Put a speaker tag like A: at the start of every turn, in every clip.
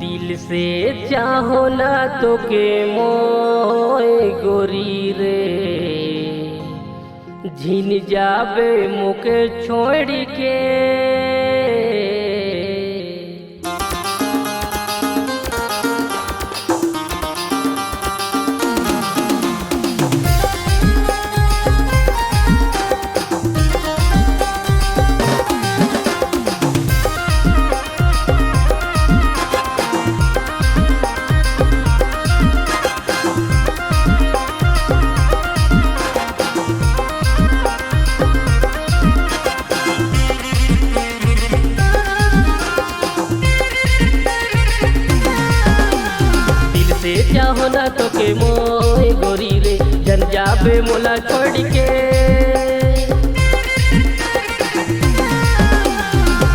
A: दिल से चाहो ना तो के मोए गोरी रे, झिन जाबे मुके छोड़ के। चाहो ना तो के मोए गोरी रे, जन जाबे मोला छोड़ के।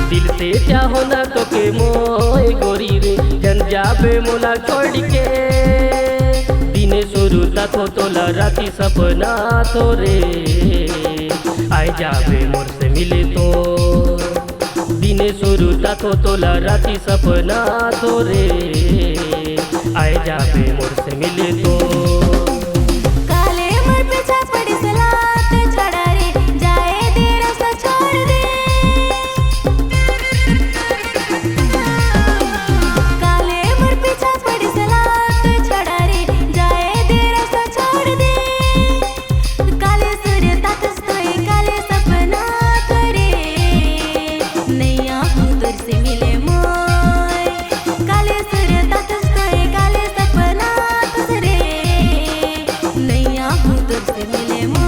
A: दिल से चाहो ना तो के मोए गोरी रे, जन जाबे मोला छोड़ के। दिने शुरू तथो तोला राती सपना तो रे, आए जाबे मोर से मिले तो। दिने शुरू तथो तोला राती सपना तो रे, आए जाबे मोर से मिले तो।
B: काले मोर पीछा पड़ी सलात छड़ा रे, जाए दे रास्ता छोड़ दे। काले मोर पीछा पड़ी सलात छड़ा रे, जाए दे रास्ता छोड़ दे। काले सूर्य तातस तोए काले सपना करे, नैया हूँ तुझ से मिले मोय। काले सूर्य तातस तोए काले सपना तुझ रे, नैया हूँ तुझ से मिले मोय।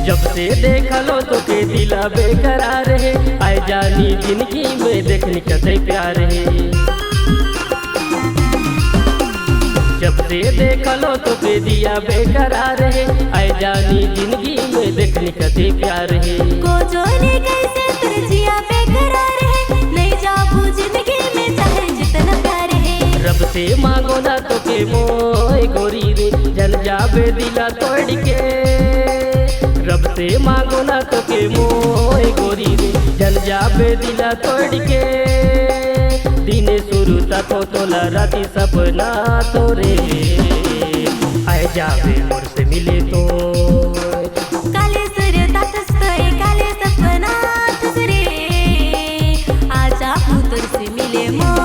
A: जब से देखा लो तो के दिला बेकरार है, आए जानी जिंदगी में देखने कते प्यार है। जब से देखा लो तो के दिया बेकरार है, आए जानी जिंदगी में देखने कते प्यार है।
B: को जोने कैसे तेरे जिया बेकरार है, नहीं जाबू जिंदगी में चाहे जितना प्यार है।
A: रब से मांगो ना तो के मोए गोरी रे, जन जाबे दिला तोड़ के। रब से मांगो ना तो के मोए गोरी रे, जन जाबे दिला तोड़ के। दिने शुरू तथो तोला राती सपना तो रे, आए जाबे मोर से मिले तो।
B: काले सूर्य तातस तोए काले सपना तुझ रे, आजा हूँ तुझ से मिले मोय।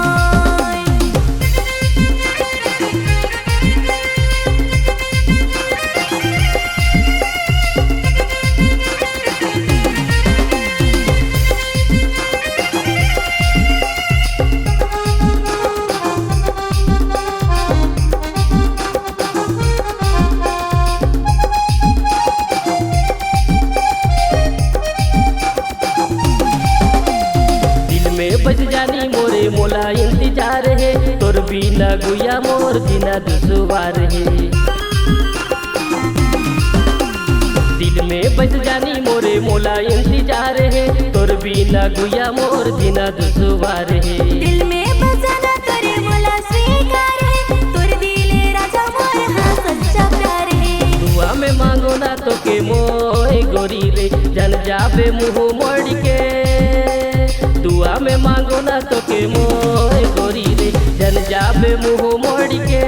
A: बज जानी मोरे मोला इंतजार है, तोर बिना गुया मोर बिना दुसवार है। दिल में बज जानी मोरे मोला इंतजार है, तोर बिना गुया मोर बिना दुसवार है।
B: दिल में बजाना करे मोला स्वीकार है, तोर दिले राजा मोर हाँ सच्चा प्यार है।
A: दुआ में मांगो ना तो के मोए गोरी रे, जन जाबे मुँह मोड़ के। दुआ में मांगो ना तो के मोए गोरी रे, जन जाबे मुँह मोड़ के।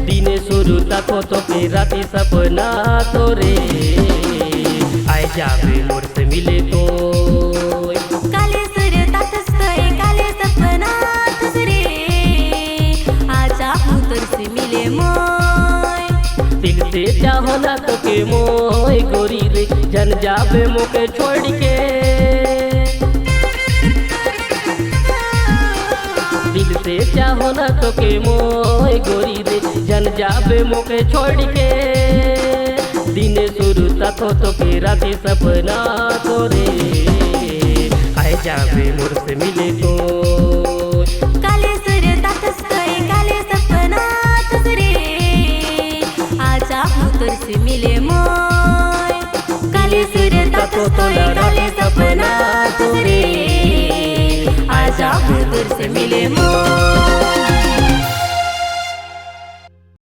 A: दिने शुरू तथो तो के राती सपना तो रे, आए जाबे मोर से मिले तो।
B: काले सूर्य तातस तोए काले सपना तुझ रे, आजा हूँ तुझ से मिले मोय।
A: दिल से चाहो ना तो के मोए गोरी रे, जन जाबे मुके छोड़ के। दिल से चाहो ना तो के मोए गोरी रे, जन जाबे मुके छोड़ के। दिने शुरू तथो तो के राती सपना तो रे, आए जाबे मोर से मिले तो।
B: काले सूर्य तातस तोए काले सपना तुझ रे, तुझसे मिले मोय काले सूर्य तापस तोय काले सपना तोरे आजा तुझसे मिले मोय